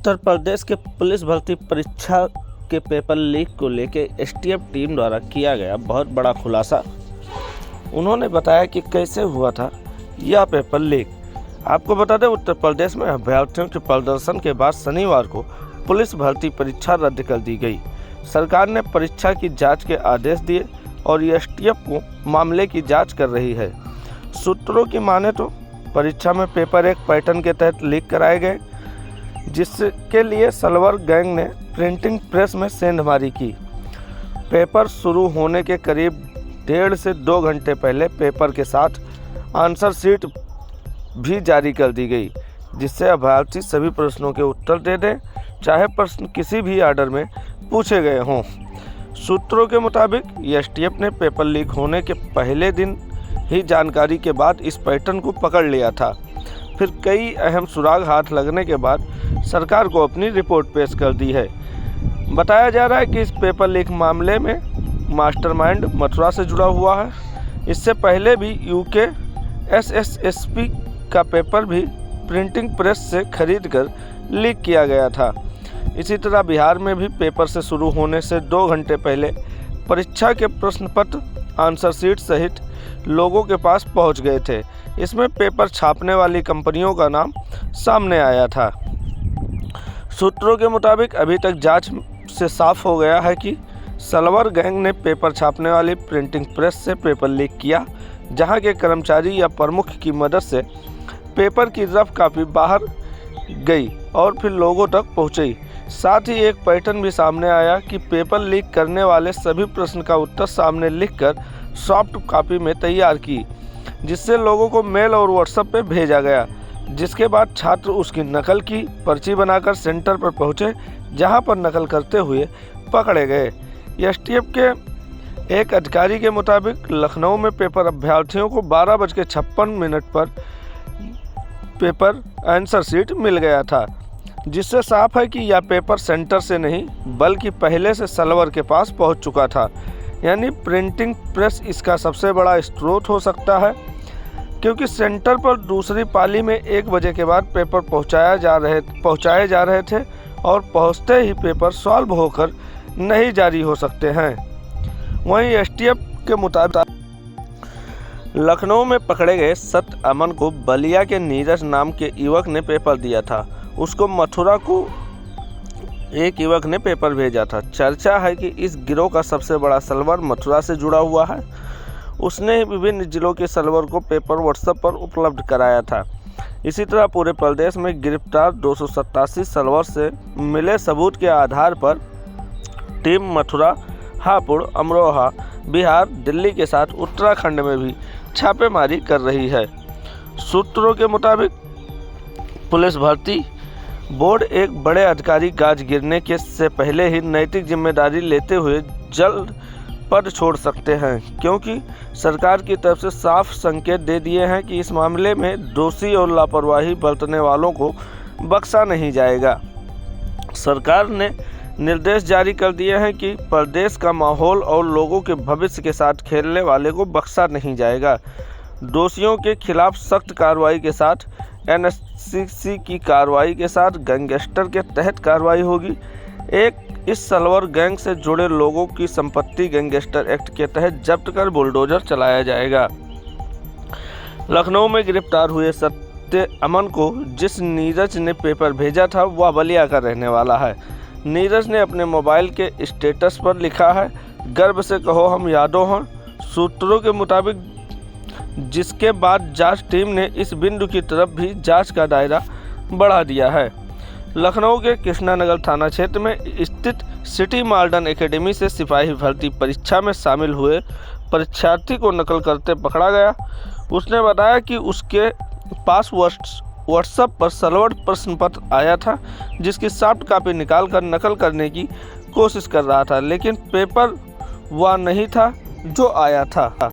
उत्तर प्रदेश के पुलिस भर्ती परीक्षा के पेपर लीक को लेकर एसटीएफ टीम द्वारा किया गया बहुत बड़ा खुलासा। उन्होंने बताया कि कैसे हुआ था यह पेपर लीक। आपको बता दें, उत्तर प्रदेश में अभ्यर्थियों के प्रदर्शन के बाद शनिवार को पुलिस भर्ती परीक्षा रद्द कर दी गई। सरकार ने परीक्षा की जांच के आदेश दिए और एसटीएफ को मामले की जांच कर रही है। सूत्रों की माने तो परीक्षा में पेपर एक पैटर्न के तहत लीक कराए गए, जिसके लिए सलवर गैंग ने प्रिंटिंग प्रेस में सेंधमारी की। पेपर शुरू होने के करीब 1.5 से 2 घंटे पहले पेपर के साथ आंसर शीट भी जारी कर दी गई, जिससे अभ्यर्थी सभी प्रश्नों के उत्तर दे दें, चाहे प्रश्न किसी भी ऑर्डर में पूछे गए हों। सूत्रों के मुताबिक एसटीएफ ने पेपर लीक होने के पहले दिन ही जानकारी के बाद इस पैटर्न को पकड़ लिया था। फिर कई अहम सुराग हाथ लगने के बाद सरकार को अपनी रिपोर्ट पेश कर दी है। बताया जा रहा है कि इस पेपर लीक मामले में मास्टरमाइंड मथुरा से जुड़ा हुआ है। इससे पहले भी यूके एसएसएसपी का पेपर भी प्रिंटिंग प्रेस से खरीदकर लीक किया गया था। इसी तरह बिहार में भी पेपर से शुरू होने से 2 घंटे पहले परीक्षा के प्रश्न पत्र आंसर शीट सहित लोगों के पास पहुंच गए थे। इसमें पेपर छापने वाली कंपनियों का नाम सामने आया था। सूत्रों के मुताबिक अभी तक जांच से साफ हो गया है कि सलवर गैंग ने पेपर छापने वाली प्रिंटिंग प्रेस से पेपर लीक किया, जहां के कर्मचारी या प्रमुख की मदद से पेपर की रफ कॉपी बाहर गई और फिर लोगों तक पहुंची। साथ ही एक पैटर्न भी सामने आया कि पेपर लीक करने वाले सभी प्रश्न का उत्तर सामने लिखकर सॉफ्ट कॉपी में तैयार की, जिससे लोगों को मेल और व्हाट्सएप पे भेजा गया, जिसके बाद छात्र उसकी नकल की पर्ची बनाकर सेंटर पर पहुंचे, जहां पर नकल करते हुए पकड़े गए। एसटीएफ के एक अधिकारी के मुताबिक लखनऊ में पेपर अभ्यर्थियों को 12:56 पर पेपर आंसर शीट मिल गया था, जिससे साफ है कि यह पेपर सेंटर से नहीं बल्कि पहले से सलवर के पास पहुंच चुका था। यानी प्रिंटिंग प्रेस इसका सबसे बड़ा स्रोत हो सकता है, क्योंकि सेंटर पर दूसरी पाली में 1 बजे के बाद पेपर पहुंचाए जा रहे थे और पहुंचते ही पेपर सॉल्व होकर नहीं जारी हो सकते हैं। वहीं एसटीएफ के मुताबिक लखनऊ में पकड़े गए सत्य अमन को बलिया के नीरज नाम के युवक ने पेपर दिया था। उसको मथुरा को एक युवक ने पेपर भेजा था। चर्चा है कि इस गिरोह का सबसे बड़ा सलवर मथुरा से जुड़ा हुआ है। उसने ही विभिन्न जिलों के सलवर को पेपर व्हाट्सएप पर उपलब्ध कराया था। इसी तरह पूरे प्रदेश में गिरफ्तार 287 सलवर से मिले सबूत के आधार पर टीम मथुरा, हापुड़, अमरोहा, बिहार, दिल्ली के साथ उत्तराखंड में भी छापेमारी कर रही है। सूत्रों के मुताबिक पुलिस भर्ती बोर्ड एक बड़े अधिकारी गाज गिरने के से पहले ही नैतिक जिम्मेदारी लेते हुए जल्द पद छोड़ सकते हैं, क्योंकि सरकार की तरफ से साफ संकेत दे दिए हैं कि इस मामले में दोषी और लापरवाही बरतने वालों को बख्शा नहीं जाएगा। सरकार ने निर्देश जारी कर दिए हैं कि प्रदेश का माहौल और लोगों के भविष्य के साथ खेलने वाले को बख्शा नहीं जाएगा। दोषियों के खिलाफ सख्त कार्रवाई के साथ एनएससी की कार्रवाई के साथ गैंगस्टर के तहत कार्रवाई होगी। इस सलवर गैंग से जुड़े लोगों की संपत्ति गैंगस्टर एक्ट के तहत जब्त कर बुलडोजर चलाया जाएगा। लखनऊ में गिरफ्तार हुए सत्य अमन को जिस नीरज ने पेपर भेजा था वह बलिया का रहने वाला है। नीरज ने अपने मोबाइल के स्टेटस पर लिखा है, गर्व से कहो हम यादव हैं। सूत्रों के मुताबिक जिसके बाद जांच टीम ने इस बिंदु की तरफ भी जांच का दायरा बढ़ा दिया है। लखनऊ के कृष्णानगर थाना क्षेत्र में स्थित सिटी मॉडर्न एकेडमी से सिपाही भर्ती परीक्षा में शामिल हुए परीक्षार्थी को नकल करते पकड़ा गया। उसने बताया कि उसके पास व्हाट्सएप पर सलवर प्रश्न पत्र आया था, जिसकी सॉफ्ट कॉपी निकालकर नकल करने की कोशिश कर रहा था, लेकिन पेपर वह नहीं था जो आया था।